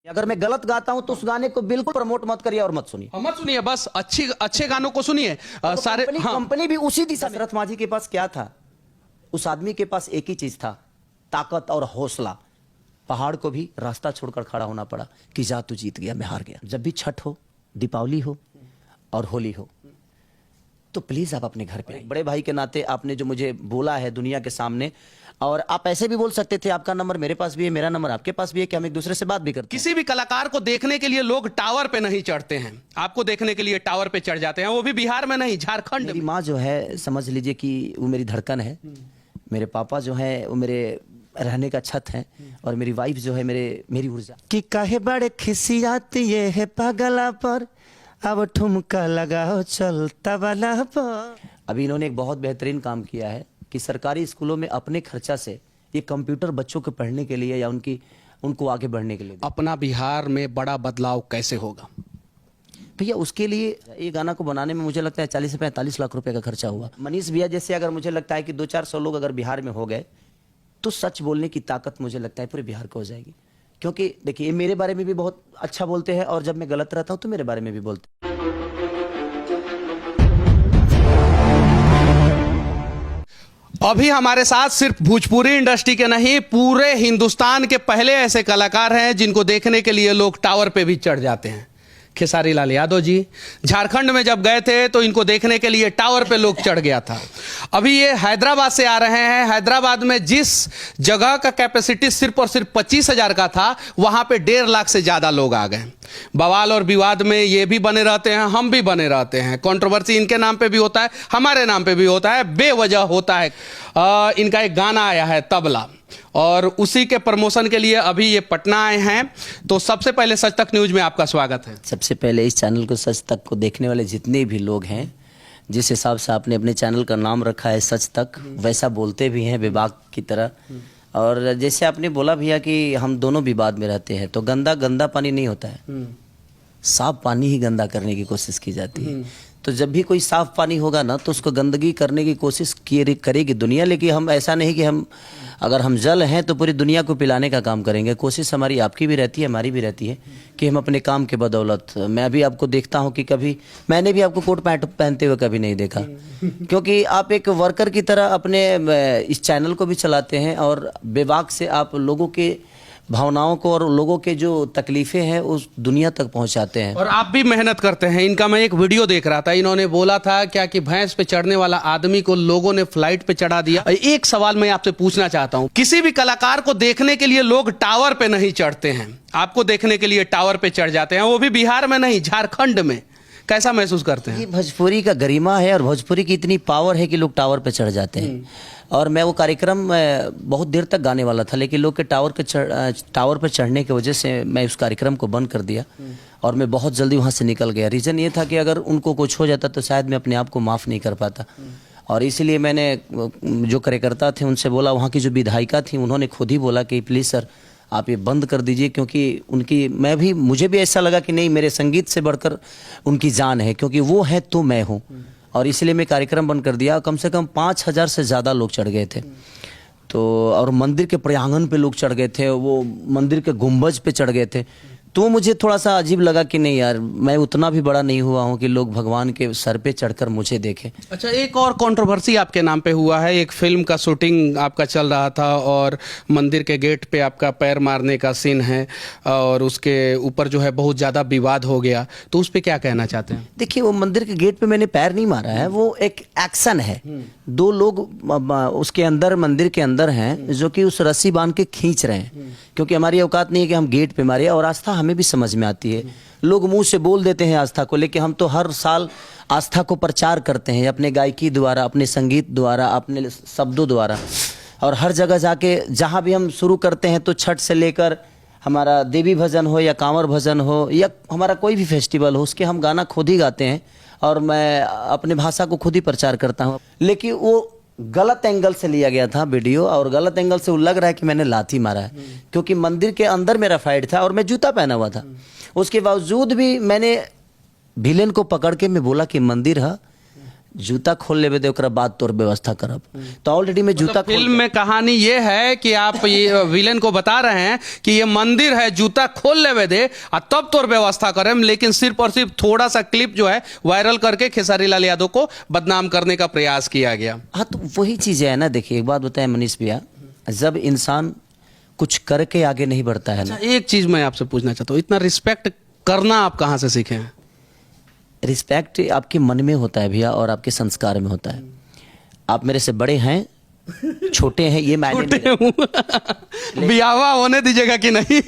अगर मैं गलत गाता हूं तो उस गाने को बिल्कुल प्रमोट मत करिए और मत सुनिए। मत सुनिए, बस अच्छे गानों को सुनिए। सारे कंपनी भी उसी दिशा में। दशरथ माझी के पास क्या था? उस आदमी के पास एक ही चीज था, ताकत और हौसला। पहाड़ को भी रास्ता छोड़कर खड़ा होना पड़ा कि जा तू जीत गया, मैं हार गया। जब भी छठ हो, दीपावली हो और होली हो, तो प्लीज आप अपने घर पे आइए। बड़े भाई के नाते आपने जो मुझे बोला है दुनिया के सामने, और आप ऐसे भी बोल सकते थे आपका नंबर मेरे पास भी है, मेरा नंबर आपके पास भी है, कि हम एक दूसरे से बात भी करते हैं। किसी भी कलाकार को देखने के लिए लोग टावर पे नहीं चढ़ते हैं, आपको देखने के लिए टावर पे चढ़ जाते हैं, वो भी बिहार में नहीं, झारखंड। मेरी माँ जो है, समझ लीजिए कि वो मेरी धड़कन है। मेरे पापा जो है वो मेरे रहने का छत है, और मेरी वाइफ जो है मेरी ऊर्जा। कि काहे बड़े खिसियाती ये है पागला पर, अब ठुमका लगाओ चलता वाला पर। अभी इन्होंने एक बहुत बेहतरीन काम किया है कि सरकारी स्कूलों में अपने खर्चा से ये कंप्यूटर बच्चों के पढ़ने के लिए या उनको आगे बढ़ने के लिए। अपना बिहार में बड़ा बदलाव कैसे होगा भैया? उसके लिए ये गाना को बनाने में मुझे लगता है 40 से 45 लाख रुपए का खर्चा हुआ। मनीष भैया जैसे अगर मुझे लगता है कि 200-400 लोग अगर बिहार में हो गए तो सच बोलने की ताकत मुझे लगता है पूरे बिहार को हो जाएगी। क्योंकि देखिए, ये मेरे बारे में भी बहुत अच्छा बोलते हैं, और जब मैं गलत रहता हूं तो मेरे बारे में भी बोलते हैं। अभी हमारे साथ सिर्फ भोजपुरी इंडस्ट्री के नहीं, पूरे हिंदुस्तान के पहले ऐसे कलाकार हैं जिनको देखने के लिए लोग टावर पे भी चढ़ जाते हैं। खेसारी लाल यादव जी झारखंड में जब गए थे तो इनको देखने के लिए टावर पे लोग चढ़ गया था। अभी ये हैदराबाद से आ रहे हैं। हैदराबाद में जिस जगह का कैपेसिटी सिर्फ और सिर्फ 25,000 का था, वहां पे 1.5 लाख से ज्यादा लोग आ गए। बवाल और विवाद में ये भी बने रहते हैं, हम भी बने रहते हैं। कंट्रोवर्सी इनके नाम पे भी होता है, हमारे नाम पे भी होता है, बेवजह होता है। इनका एक गाना आया है तबला, और उसी के प्रमोशन के लिए अभी ये पटना आए हैं। तो सबसे पहले सच तक न्यूज में आपका स्वागत है। सबसे पहले इस चैनल को, सच तक को देखने वाले जितने भी लोग हैं, जिस हिसाब से आपने अपने चैनल का नाम रखा है सच तक, वैसा बोलते भी हैं विभाग की तरह। और जैसे आपने बोला भैया कि हम दोनों विवाद में रहते हैं, तो गंदा पानी नहीं होता है, साफ पानी ही गंदा करने की कोशिश की जाती है। तो जब भी कोई साफ पानी होगा ना, तो उसको गंदगी करने की कोशिश करेगी दुनिया। लेकिन हम ऐसा नहीं कि अगर हम जल हैं तो पूरी दुनिया को पिलाने का काम करेंगे। कोशिश हमारी, आपकी भी रहती है, हमारी भी रहती है, कि हम अपने काम के बदौलत। मैं भी आपको देखता हूं कि कभी मैंने भी आपको कोट पैंट पहनते हुए कभी नहीं देखा, क्योंकि आप एक वर्कर की तरह अपने इस चैनल को भी चलाते हैं, और बेबाक से आप लोगों के भावनाओं को और लोगों के जो तकलीफें हैं उस दुनिया तक पहुंचाते हैं। और आप भी मेहनत करते हैं। इनका मैं एक वीडियो देख रहा था, इन्होंने बोला था क्या कि भैंस पे चढ़ने वाला आदमी को लोगों ने फ्लाइट पे चढ़ा दिया। एक सवाल मैं आपसे पूछना चाहता हूं, किसी भी कलाकार को देखने के लिए लोग टावर पे नहीं चढ़ते हैं, आपको देखने के लिए टावर पे चढ़ जाते हैं, वो भी बिहार में नहीं, झारखंड में। कैसा महसूस करते हैं? ये भोजपुरी का गरिमा है, और भोजपुरी की इतनी पावर है कि लोग टावर पे चढ़ जाते हैं। और मैं वो कार्यक्रम बहुत देर तक गाने वाला था, लेकिन लोग के टावर पर चढ़ने की वजह से मैं उस कार्यक्रम को बंद कर दिया, और मैं बहुत जल्दी वहाँ से निकल गया। रीज़न ये था कि अगर उनको कुछ हो जाता तो शायद मैं अपने आप को माफ़ नहीं कर पाता, और इसीलिए मैंने जो कार्यकर्ता थे उनसे बोला, वहाँ की जो विधायिका थी उन्होंने खुद ही बोला कि प्लीज़ सर आप ये बंद कर दीजिए, क्योंकि मुझे भी ऐसा लगा कि नहीं, मेरे संगीत से बढ़कर उनकी जान है, क्योंकि वो है तो मैं हूँ। और इसलिए मैं कार्यक्रम बंद कर दिया। कम से कम 5,000 से ज़्यादा लोग चढ़ गए थे। तो और मंदिर के प्रांगण पे लोग चढ़ गए थे, वो मंदिर के गुंबज पे चढ़ गए थे। तो मुझे थोड़ा सा अजीब लगा कि नहीं यार, मैं उतना भी बड़ा नहीं हुआ हूँ कि लोग भगवान के सर पे चढ़कर मुझे देखें। अच्छा, एक और कंट्रोवर्सी आपके नाम पे हुआ है। एक फिल्म का शूटिंग आपका चल रहा था, और मंदिर के गेट पे आपका पैर मारने का सीन है, और उसके ऊपर जो है बहुत ज़्यादा विवाद हो गया। तो उस पर क्या कहना चाहते हैं? देखिए, वो मंदिर के गेट पे मैंने पैर नहीं मारा है, वो एक एक्शन है। 2 लोग उसके अंदर, मंदिर के अंदर हैं, जो कि उस रस्सी बांध के खींच रहे हैं, क्योंकि हमारी औकात नहीं है कि हम गेट पे मारे। और आस्था हमें भी समझ में आती है, लोग मुंह से बोल देते हैं आस्था को, लेकिन हम तो हर साल आस्था को प्रचार करते हैं अपने गायकी द्वारा, अपने संगीत द्वारा, अपने शब्दों द्वारा। और हर जगह जाके जहाँ भी हम शुरू करते हैं, तो छठ से लेकर हमारा देवी भजन हो या कांवर भजन हो या हमारा कोई भी फेस्टिवल हो, उसके हम गाना खुद ही गाते हैं, और मैं अपने भाषा को खुद ही प्रचार करता हूँ। लेकिन वो गलत एंगल से लिया गया था वीडियो, और गलत एंगल से वो लग रहा है कि मैंने लाठी मारा है, क्योंकि मंदिर के अंदर मेरा फाइट था और मैं जूता पहना हुआ था। उसके बावजूद भी मैंने विलेन को पकड़ के मैं बोला कि मंदिर है, जूता खोल लेबे दे ओकरा बाद तोर व्यवस्था करब। तो ऑलरेडी मैं जूता खोल फिल्म में कहानी ये है कि आप ये विलेन को बता रहे हैं कि ये मंदिर है, जूता खोल लेवे दे और तब तोर व्यवस्था करें, लेकिन सिर्फ और सिर्फ थोड़ा सा क्लिप जो है वायरल करके खेसारी लाल यादव को बदनाम करने का प्रयास किया गया। हाँ, तो वही चीज़ है ना। देखिए एक बात बताएं मनीष भैया, जब इंसान कुछ करके आगे नहीं बढ़ता है ना। एक चीज मैं आपसे पूछना चाहता हूँ, इतना रिस्पेक्ट करना आप कहाँ से सीखे हैं? रिस्पेक्ट आपके मन में होता है भैया और आपके संस्कार में होता है। आप मेरे से बड़े हैं छोटे हैं ये मायने नहीं। बियावा होने दीजिएगा कि नहीं?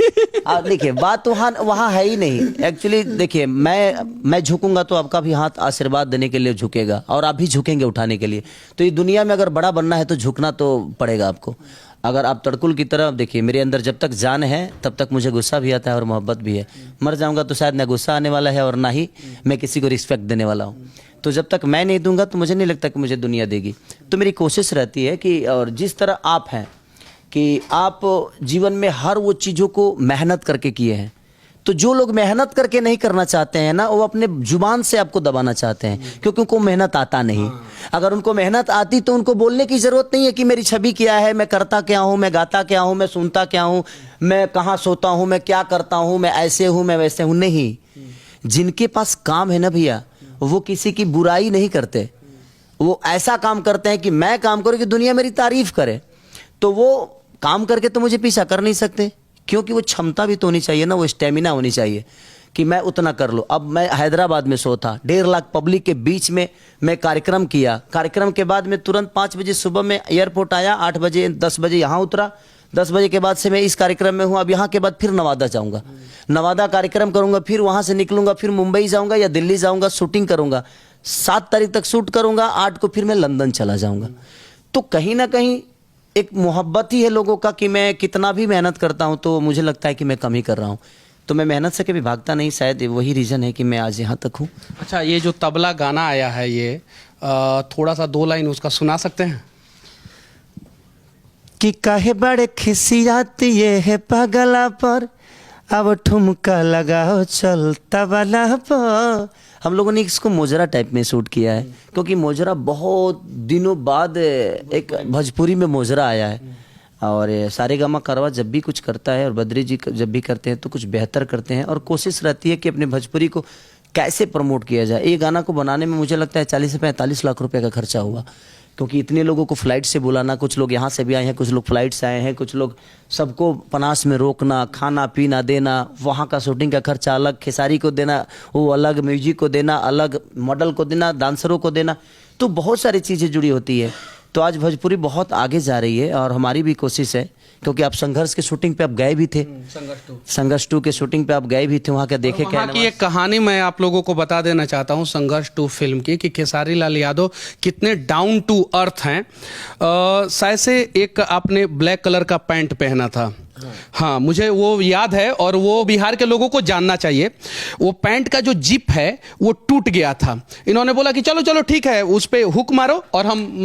देखिए बात तो वहाँ है ही नहीं एक्चुअली। देखिए मैं झुकूंगा तो आपका भी हाथ आशीर्वाद देने के लिए झुकेगा और आप भी झुकेंगे उठाने के लिए। तो ये दुनिया में अगर बड़ा बनना है तो झुकना तो पड़ेगा आपको। अगर आप तड़कुल की तरह देखिए, मेरे अंदर जब तक जान है तब तक मुझे गुस्सा भी आता है और मोहब्बत भी है। मर जाऊंगा तो शायद ना गुस्सा आने वाला है और ना ही मैं किसी को रिस्पेक्ट देने वाला हूँ। तो जब तक मैं नहीं दूंगा तो मुझे नहीं लगता कि मुझे दुनिया देगी। तो मेरी कोशिश रहती है कि और जिस तरह आप हैं कि आप जीवन में हर वो चीज़ों को मेहनत करके किए हैं, तो जो लोग मेहनत करके नहीं करना चाहते हैं ना, वो अपने जुबान से आपको दबाना चाहते हैं क्योंकि उनको मेहनत आता नहीं। अगर उनको मेहनत आती तो उनको बोलने की जरूरत नहीं है कि मेरी छवि क्या है, मैं करता क्या हूँ, मैं गाता क्या हूँ, मैं सुनता क्या हूँ, मैं कहाँ सोता हूँ, मैं क्या करता हूँ, मैं ऐसे हूँ, मैं वैसे हूँ। नहीं, जिनके पास काम है ना भैया, वो किसी की बुराई नहीं करते। वो ऐसा काम करते हैं कि मैं काम करूँ कि दुनिया मेरी तारीफ करे। तो वो काम करके तो मुझे पीछा कर नहीं सकते क्योंकि वो क्षमता भी तो होनी चाहिए ना, वो स्टेमिना होनी चाहिए कि मैं उतना कर लूँ। अब मैं हैदराबाद में शो था, 1.5 लाख पब्लिक के बीच में मैं कार्यक्रम किया। कार्यक्रम के बाद मैं तुरंत 5 बजे सुबह में एयरपोर्ट आया, 8 बजे 10 बजे यहाँ उतरा। 10 बजे के बाद से मैं इस कार्यक्रम में हूँ। अब यहाँ के बाद फिर नवादा जाऊँगा, नवादा कार्यक्रम करूँगा, फिर वहाँ से निकलूँगा, फिर मुंबई जाऊँगा या दिल्ली जाऊँगा, शूटिंग करूँगा। 7 तारीख तक शूट करूँगा, 8 को फिर मैं लंदन चला जाऊँगा। तो कहीं ना कहीं एक मोहब्बत ही है लोगों का कि मैं कितना भी मेहनत करता हूं तो मुझे लगता है कि मैं कम ही कर रहा हूं। तो मैं मेहनत से कभी भागता नहीं, शायद वही रीज़न है कि मैं आज यहाँ तक हूँ। अच्छा, ये जो तबला गाना आया है ये थोड़ा सा 2 लाइन उसका सुना सकते हैं? कि काहे बड़े खिसियाती ये है पगला पर, अब ठुमका लगाओ चल तबला पर। हम लोगों ने इसको मोजरा टाइप में शूट किया है क्योंकि मोजरा बहुत दिनों बाद एक भोजपुरी में मोजरा आया है। और सारेगामा कारवा जब भी कुछ करता है और बद्री जी जब भी करते हैं तो कुछ बेहतर करते हैं और कोशिश रहती है कि अपने भोजपुरी को कैसे प्रमोट किया जाए। ये गाना को बनाने में मुझे लगता है 40 से 45 लाख रुपए का खर्चा हुआ क्योंकि इतने लोगों को फ्लाइट से बुलाना, कुछ लोग यहाँ से भी आए हैं, कुछ लोग फ्लाइट से आए हैं, कुछ लोग सबको पनास में रोकना, खाना पीना देना, वहाँ का शूटिंग का खर्चा अलग, खेसारी को देना वो अलग, म्यूजिक को देना अलग, मॉडल को देना, डांसरों को देना, तो बहुत सारी चीज़ें जुड़ी होती है। तो आज भोजपुरी बहुत आगे जा रही है और हमारी भी कोशिश है क्योंकि आप संघर्ष के शूटिंग पे आप गए भी थे, संघर्ष 2 के शूटिंग पे आप गए भी थे, वहाँ का देखे क्या वहाँ की एक कहानी मैं आप लोगों को बता देना चाहता हूँ संघर्ष 2 फिल्म की कि खेसारी लाल यादव कितने डाउन टू अर्थ हैं। शायद से एक आपने ब्लैक कलर का पैंट पहना था, हाँ मुझे वो याद है और वो बिहार के लोगों को जानना चाहिए। वो पैंट का जो जिप है वो टूट गया था। इन्होंने बोला कि चलो चलो ठीक है, उस पे हुक मारो और हम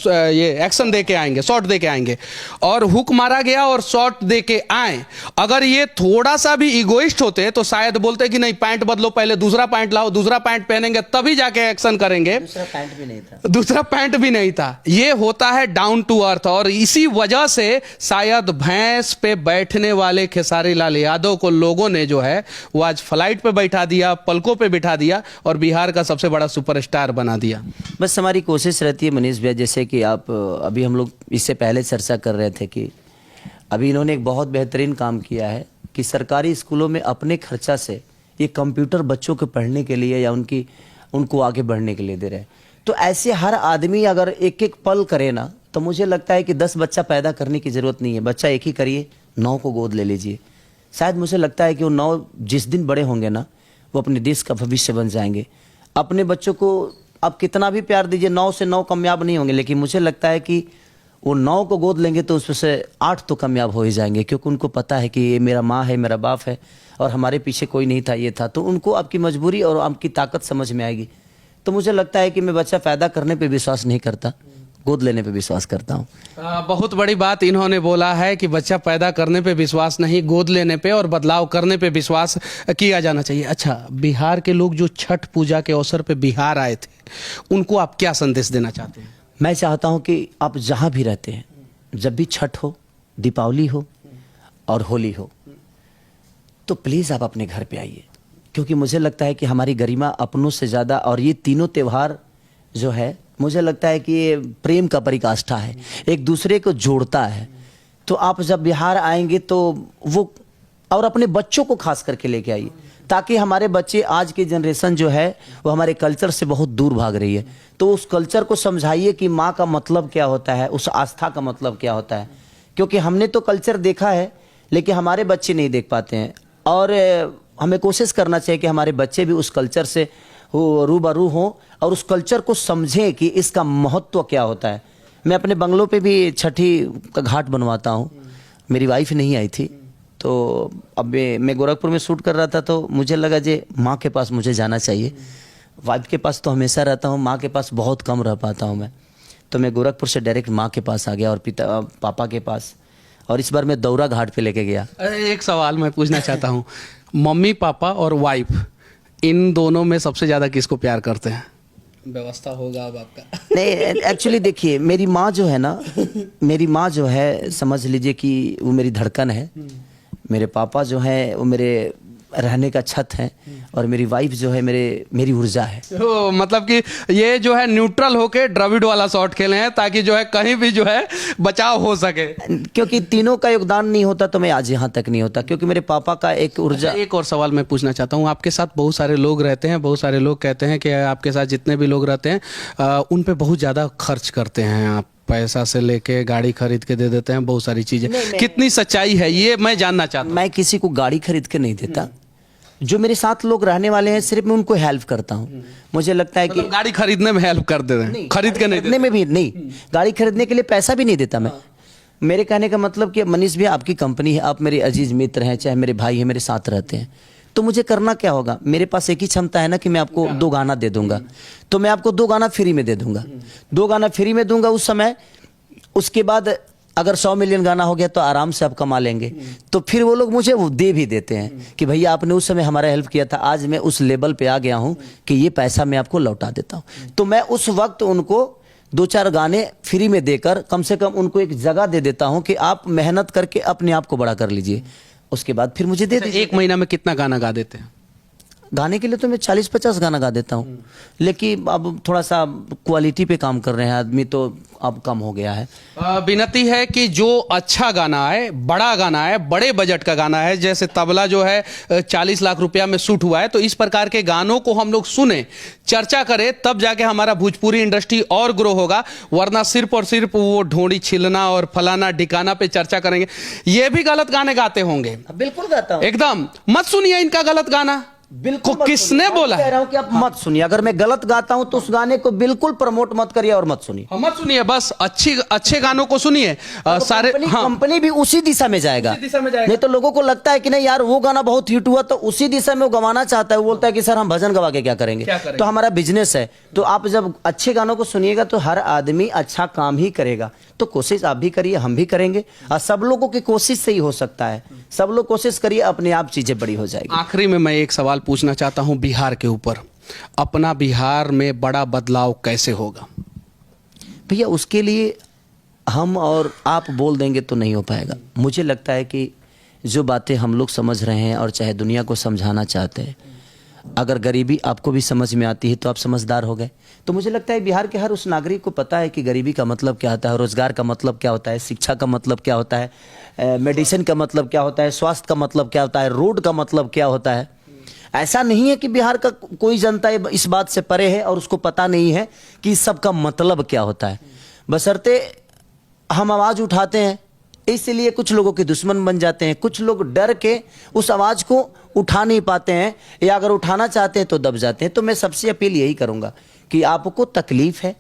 ये एक्शन दे के आएंगे, शॉट दे के आएंगे। और हुक मारा गया और शॉट दे के आए। अगर ये थोड़ा सा भी इगोइस्ट होते तो शायद बोलते कि नहीं पैंट बदलो, पहले दूसरा पैंट लाओ, दूसरा पैंट पहनेंगे तभी जाके एक्शन करेंगे। दूसरा पैंट भी नहीं था, दूसरा पैंट भी नहीं था। ये होता है डाउन टू अर्थ और इसी वजह से शायद भैंस पे बैठने वाले खेसारी लाल यादव को लोगों ने जो है वो आज फ्लाइट पे बैठा दिया, पलकों पे बिठा दिया और बिहार का सबसे बड़ा सुपरस्टार बना दिया। बस हमारी कोशिश रहती है मनीष भैया, जैसे कि आप अभी हम लोग इससे पहले चर्चा कर रहे थे कि अभी इन्होंने एक बहुत बेहतरीन काम किया है कि सरकारी स्कूलों में अपने खर्चा से ये कंप्यूटर बच्चों के पढ़ने के लिए या उनको आगे बढ़ने के लिए दे रहे हैं। तो ऐसे हर आदमी अगर एक एक पल करे ना तो मुझे लगता है कि 10 बच्चा पैदा करने की ज़रूरत नहीं है, बच्चा एक ही करिए, 9 को गोद ले लीजिए। शायद मुझे लगता है कि वो 9 जिस दिन बड़े होंगे ना वो अपने देश का भविष्य बन जाएंगे। अपने बच्चों को आप कितना भी प्यार दीजिए, 9 से 9 कामयाब नहीं होंगे, लेकिन मुझे लगता है कि वो 9 को गोद लेंगे तो उसमें से 8 तो कामयाब हो ही जाएंगे क्योंकि उनको पता है कि ये मेरा माँ है, मेरा बाप है और हमारे पीछे कोई नहीं था, ये था। तो उनको आपकी मजबूरी और आपकी ताकत समझ में आएगी। तो मुझे लगता है कि मैं बच्चा पैदा करने पे विश्वास नहीं करता, गोद लेने पे विश्वास करता हूँ। बहुत बड़ी बात इन्होंने बोला है कि बच्चा पैदा करने पे विश्वास नहीं, गोद लेने पे और बदलाव करने पे विश्वास किया जाना चाहिए। अच्छा, बिहार के लोग जो छठ पूजा के अवसर पे बिहार आए थे, उनको आप क्या संदेश देना चाहते हैं? मैं चाहता हूँ कि आप जहाँ भी रहते हैं, जब भी छठ हो, दीपावली हो और होली हो, तो प्लीज़ आप अपने घर पे आइए, क्योंकि मुझे लगता है कि हमारी गरिमा अपनों से ज़्यादा, और ये तीनों त्यौहार जो है मुझे लगता है कि ये प्रेम का परिकाष्ठा है, एक दूसरे को जोड़ता है। तो आप जब बिहार आएंगे तो वो, और अपने बच्चों को खास करके लेके आइए, ताकि हमारे बच्चे, आज की जनरेशन जो है वो हमारे कल्चर से बहुत दूर भाग रही है, तो उस कल्चर को समझाइए कि माँ का मतलब क्या होता है, उस आस्था का मतलब क्या होता है। क्योंकि हमने तो कल्चर देखा है लेकिन हमारे बच्चे नहीं देख पाते हैं, और हमें कोशिश करना चाहिए कि हमारे बच्चे भी उस कल्चर से रूबरू हों और उस कल्चर को समझें कि इसका महत्व क्या होता है। मैं अपने बंगलों पे भी छठी का घाट बनवाता हूँ। मेरी वाइफ नहीं आई थी, तो अब मैं गोरखपुर में शूट कर रहा था, तो मुझे लगा जे माँ के पास मुझे जाना चाहिए। वाइफ के पास तो हमेशा रहता हूँ, माँ के पास बहुत कम रह पाता हूँ मैं, तो मैं गोरखपुर से डायरेक्ट माँ के पास आ गया और पापा के पास, और इस बार मैं दौरा घाट पे लेके गया। एक सवाल मैं पूछना चाहता हूँ, मम्मी पापा और वाइफ, इन दोनों में सबसे ज़्यादा किसको प्यार करते हैं? व्यवस्था होगा अब आपका। नहीं, एक्चुअली देखिए, मेरी माँ जो है ना, मेरी माँ जो है, समझ लीजिए कि वो मेरी धड़कन है। मेरे पापा जो है वो मेरे रहने का छत है, और मेरी वाइफ जो है मेरी ऊर्जा है। तो मतलब कि ये जो है न्यूट्रल होके द्रविड़ वाला शॉट खेले हैं, ताकि जो है कहीं भी जो है बचाव हो सके। क्योंकि तीनों का योगदान नहीं होता तो मैं आज यहाँ तक नहीं होता, क्योंकि मेरे पापा का एक ऊर्जा। एक और सवाल मैं पूछना चाहता हूँ, आपके साथ बहुत सारे लोग रहते हैं, बहुत सारे लोग कहते हैं कि आपके साथ जितने भी लोग रहते हैं उन पे बहुत ज़्यादा खर्च करते हैं आप, पैसा से लेके गाड़ी खरीद के दे देते हैं, बहुत सारी चीजें। कितनी सच्चाई है ये मैं जानना चाहता हूँ। मैं किसी को गाड़ी खरीद के नहीं देता। जो मेरे साथ लोग रहने वाले हैं, सिर्फ मैं उनको हेल्प करता हूँ। मुझे लगता है कि गाड़ी खरीदने में हेल्प कर देते हैं, खरीद के नहीं देते। में भी नहीं, गाड़ी खरीदने के लिए पैसा भी नहीं देता मैं। मेरे कहने का मतलब कि मनीष भैया, आपकी कंपनी है, आप मेरे अजीज मित्र हैं, चाहे मेरे भाई हैं, मेरे साथ रहते हैं, तो मुझे करना क्या होगा? मेरे पास एक ही क्षमता है ना कि मैं आपको 2 गाना दे दूंगा, तो मैं आपको 2 गाना फ्री में दे दूंगा, 2 गाना फ्री में दूंगा उस समय। उसके बाद अगर 100 मिलियन गाना हो गया तो आराम से आप कमा लेंगे। तो फिर वो लोग मुझे वो दे भी देते हैं कि भैया आपने उस समय हमारा हेल्प किया था, आज मैं उस लेवल पे आ गया हूँ कि ये पैसा मैं आपको लौटा देता हूँ। तो मैं उस वक्त उनको 2-4 गाने फ्री में देकर कम से कम उनको एक जगह दे देता हूँ कि आप मेहनत करके अपने आप को बड़ा कर लीजिए, उसके बाद फिर मुझे दे दीजिए। एक महीना में कितना गाना गा देते हैं? गाने के लिए तो मैं 40-50 गाना गा देता हूँ, लेकिन अब थोड़ा सा क्वालिटी पे काम कर रहे हैं आदमी, तो अब कम हो गया है। विनती है कि जो अच्छा गाना है, बड़ा गाना है, बड़े बजट का गाना है, जैसे तबला जो है 40 लाख रुपया में शूट हुआ है, तो इस प्रकार के गानों को हम लोग सुने, चर्चा करें, तब जाके हमारा भोजपुरी इंडस्ट्री और ग्रो होगा। वरना सिर्फ और सिर्फ वो ढोंडी छिलना और फलाना ढिकाना पे चर्चा करेंगे। ये भी गलत गाने गाते होंगे। बिल्कुल गाता हूँ, एकदम मत सुनिए इनका गलत गाना। बिल्कुल किसने बोला? कह रहा हूं कि आप मत सुनिए। अगर मैं गलत गाता हूं तो उस गाने को बिल्कुल प्रमोट मत करिए और मत सुनिए। मत सुनिए, बस अच्छे गानों को सुनिए। सारे कंपनी भी उसी दिशा में जाएगा। नहीं तो लोगों को लगता है कि नहीं यार वो गाना बहुत हिट हुआ, तो उसी दिशा में वो गवाना चाहता है। वो बोलता है कि सर हम भजन गवा के क्या करेंगे? तो हमारा बिजनेस है, तो आप जब अच्छे गानों को सुनिएगा तो हर आदमी अच्छा काम ही करेगा। तो कोशिश आप भी करिए, हम भी करेंगे, और सब लोगों की कोशिश से ही हो सकता है। सब लोग कोशिश करिए, अपने आप चीजें बड़ी हो जाएगी। आखिरी में मैं एक सवाल पूछना चाहता हूं बिहार के ऊपर। अपना बिहार में बड़ा बदलाव कैसे होगा? भैया उसके लिए हम और आप बोल देंगे तो नहीं हो पाएगा। मुझे लगता है कि जो बातें हम लोग समझ रहे हैं और चाहे दुनिया को समझाना चाहते हैं, अगर गरीबी आपको भी समझ में आती है तो आप समझदार हो गए। तो मुझे लगता है बिहार के हर उस नागरिक को पता है कि गरीबी का मतलब क्या होता है, रोजगार का मतलब क्या होता है, शिक्षा का मतलब क्या होता है, मेडिसिन का मतलब क्या होता है, स्वास्थ्य का मतलब क्या होता है, रोड का मतलब क्या होता है। ऐसा नहीं है कि बिहार का कोई जनता इस बात से परे है और उसको पता नहीं है कि इस सब का मतलब क्या होता है। बशर्ते हम आवाज़ उठाते हैं, इसलिए कुछ लोगों के दुश्मन बन जाते हैं। कुछ लोग डर के उस आवाज़ को उठा नहीं पाते हैं, या अगर उठाना चाहते हैं तो दब जाते हैं। तो मैं सबसे अपील यही करूँगा कि आपको तकलीफ है,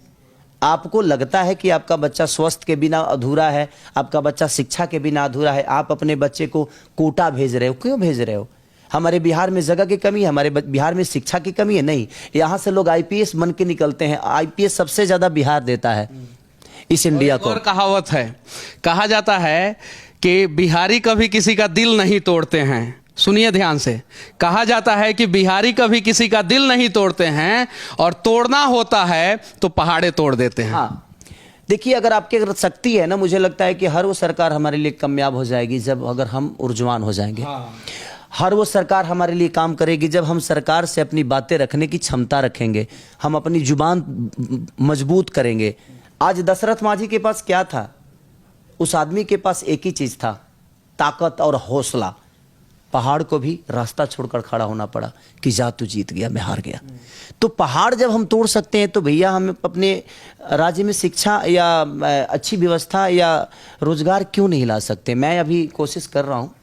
आपको लगता है कि आपका बच्चा स्वस्थ के बिना अधूरा है, आपका बच्चा शिक्षा के बिना अधूरा है, आप अपने बच्चे को कोटा भेज रहे हो। क्यों भेज रहे हो? हमारे बिहार में जगह की कमी है, हमारे बिहार में शिक्षा की कमी है? नहीं, यहाँ से लोग IPS बन के निकलते हैं। IPS सबसे ज़्यादा बिहार देता है। इस इंडिया को। और कहावत है, कहा जाता है कि बिहारी कभी किसी का दिल नहीं तोड़ते हैं। सुनिए ध्यान से, कहा जाता है कि बिहारी कभी किसी का दिल नहीं तोड़ते हैं और तोड़ना होता है तो पहाड़े तोड़ देते हैं। हाँ, देखिए, अगर आपके अगर शक्ति है ना, मुझे लगता है कि हर वो सरकार हमारे लिए कामयाब हो जाएगी जब अगर हम ऊर्जवान हो जाएंगे। हर वो सरकार हमारे लिए काम करेगी जब हम सरकार से अपनी बातें रखने की क्षमता रखेंगे, हम अपनी जुबान मजबूत करेंगे। आज दशरथ मांझी के पास क्या था? उस आदमी के पास एक ही चीज था, ताकत और हौसला। पहाड़ को भी रास्ता छोड़कर खड़ा होना पड़ा कि जा तू जीत गया, मैं हार गया। तो पहाड़ जब हम तोड़ सकते हैं तो भैया हम अपने राज्य में शिक्षा या अच्छी व्यवस्था या रोजगार क्यों नहीं ला सकते? मैं अभी कोशिश कर रहा हूँ,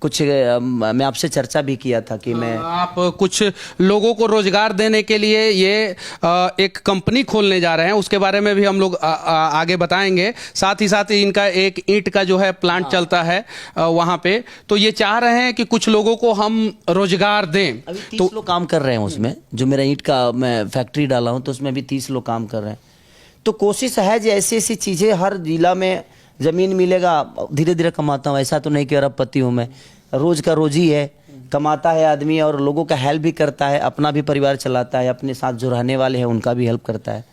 कुछ मैं आपसे चर्चा भी किया था कि मैं आप कुछ लोगों को रोजगार देने के लिए ये एक कंपनी खोलने जा रहे हैं, उसके बारे में भी हम लोग आगे बताएंगे। साथ ही साथ इनका एक ईंट का जो है प्लांट चलता है वहाँ पे, तो ये चाह रहे हैं कि कुछ लोगों को हम रोजगार दें। अभी 30 लोग काम कर रहे हैं उसमें, जो मेरा ईंट का मैं फैक्ट्री डाला हूँ तो उसमें भी 30 लोग काम कर रहे हैं। तो कोशिश है जो ऐसी ऐसी चीज़ें, हर जिला में ज़मीन मिलेगा, धीरे धीरे कमाता हूँ। ऐसा तो नहीं कि अरबपति हूँ मैं, रोज का रोज ही है, कमाता है आदमी और लोगों का हेल्प भी करता है, अपना भी परिवार चलाता है, अपने साथ जो रहने वाले हैं उनका भी हेल्प करता है।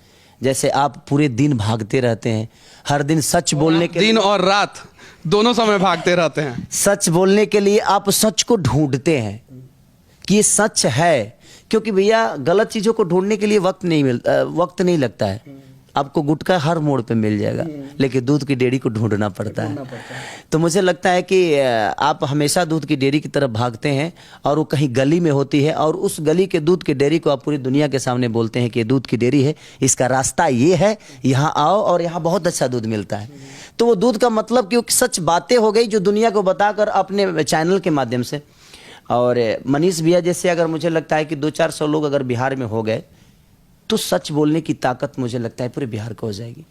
जैसे आप पूरे दिन भागते रहते हैं, हर दिन सच बोलने के दिन और रात दोनों समय भागते रहते हैं। सच बोलने के लिए आप सच को ढूंढते हैं कि ये सच है, क्योंकि भैया गलत चीज़ों को ढूंढने के लिए वक्त नहीं लगता है। आपको गुटखा हर मोड़ पे मिल जाएगा, लेकिन दूध की डेयरी को ढूंढना पड़ता है। तो मुझे लगता है कि आप हमेशा दूध की डेयरी की तरफ भागते हैं और वो कहीं गली में होती है और उस गली के दूध की डेयरी को आप पूरी दुनिया के सामने बोलते हैं कि ये दूध की डेयरी है, इसका रास्ता ये है, यहाँ आओ और यहाँ बहुत अच्छा दूध मिलता है। तो वो दूध का मतलब क्योंकि सच बातें हो गई जो दुनिया को बताकर अपने चैनल के माध्यम से। और मनीष भैया जैसे, अगर मुझे लगता है कि 200-400 लोग अगर बिहार में हो गए तो सच बोलने की ताकत मुझे लगता है पूरे बिहार को हो जाएगी।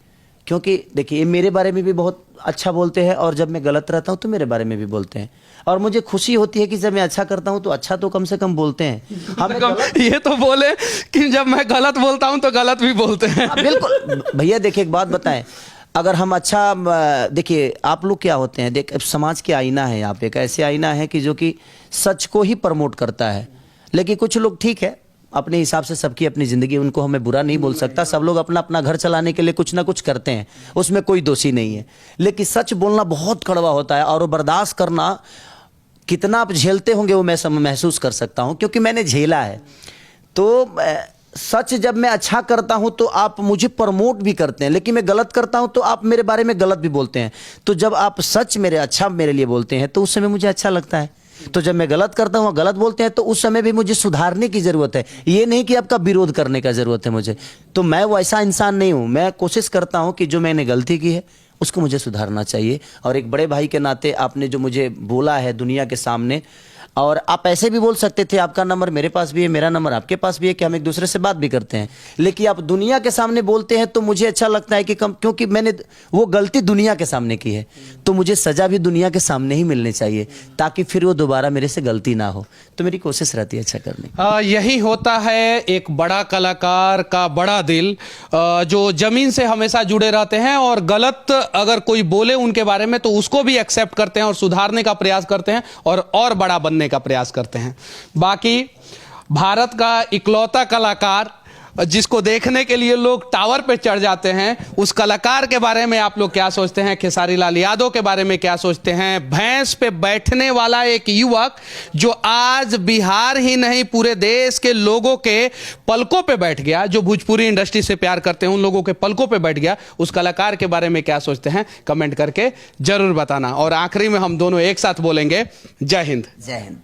क्योंकि देखिए, ये मेरे बारे में भी बहुत अच्छा बोलते हैं और जब मैं गलत रहता हूँ तो मेरे बारे में भी बोलते हैं। और मुझे खुशी होती है कि जब मैं अच्छा करता हूँ तो अच्छा तो कम से कम बोलते हैं। हमें ये तो बोले कि जब मैं गलत बोलता हूँ तो गलत भी बोलते हैं। बिल्कुल भैया, देखिए एक बात बताएं, अगर हम अच्छा, देखिए आप लोग क्या होते हैं, देख समाज के आईना है, यहाँ पे एक ऐसे आईना है कि जो कि सच को ही प्रमोट करता है। लेकिन कुछ लोग ठीक है, अपने हिसाब से, सबकी अपनी ज़िंदगी, उनको हमें बुरा नहीं बोल सकता। सब लोग अपना अपना घर चलाने के लिए कुछ ना कुछ करते हैं, उसमें कोई दोषी नहीं है। लेकिन सच बोलना बहुत कड़वा होता है और वो बर्दाश्त करना, कितना आप झेलते होंगे वो मैं महसूस कर सकता हूँ, क्योंकि मैंने झेला है। तो सच जब मैं अच्छा करता हूँ तो आप मुझे प्रमोट भी करते हैं, लेकिन मैं गलत करता हूँ तो आप मेरे बारे में गलत भी बोलते हैं। तो जब आप सच मेरे लिए बोलते हैं तो उस समय मुझे अच्छा लगता है। तो जब मैं गलत करता हूँ, गलत बोलते हैं, तो उस समय भी मुझे सुधारने की जरूरत है, ये नहीं कि आपका विरोध करने का जरूरत है मुझे। तो मैं वैसा इंसान नहीं हूँ। मैं कोशिश करता हूँ कि जो मैंने गलती की है उसको मुझे सुधारना चाहिए। और एक बड़े भाई के नाते आपने जो मुझे बोला है दुनिया के सामने, और आप ऐसे भी बोल सकते थे, आपका नंबर मेरे पास भी है, मेरा नंबर आपके पास भी है, कि हम एक दूसरे से बात भी करते हैं। लेकिन आप दुनिया के सामने बोलते हैं तो मुझे अच्छा लगता है कि क्योंकि मैंने वो गलती दुनिया के सामने की है, तो मुझे सजा भी दुनिया के सामने ही मिलनी चाहिए, ताकि फिर वो दोबारा मेरे से गलती ना हो। तो मेरी कोशिश रहती है अच्छा करने की। यही होता है एक बड़ा कलाकार का बड़ा दिल, जो जमीन से हमेशा जुड़े रहते हैं और गलत अगर कोई बोले उनके बारे में तो उसको भी एक्सेप्ट करते हैं और सुधारने का प्रयास करते हैं और बड़ा बनने का प्रयास करते हैं। बाकी भारत का इकलौता कलाकार जिसको देखने के लिए लोग टावर पे चढ़ जाते हैं, उस कलाकार के बारे में आप लोग क्या सोचते हैं? खेसारी लाल यादव के बारे में क्या सोचते हैं? भैंस पे बैठने वाला एक युवक जो आज बिहार ही नहीं पूरे देश के लोगों के पलकों पे बैठ गया, जो भोजपुरी इंडस्ट्री से प्यार करते हैं उन लोगों के पलकों पे बैठ गया, उस कलाकार के बारे में क्या सोचते हैं? कमेंट करके जरूर बताना। और आखिरी में हम दोनों एक साथ बोलेंगे, जय हिंद। जय हिंद।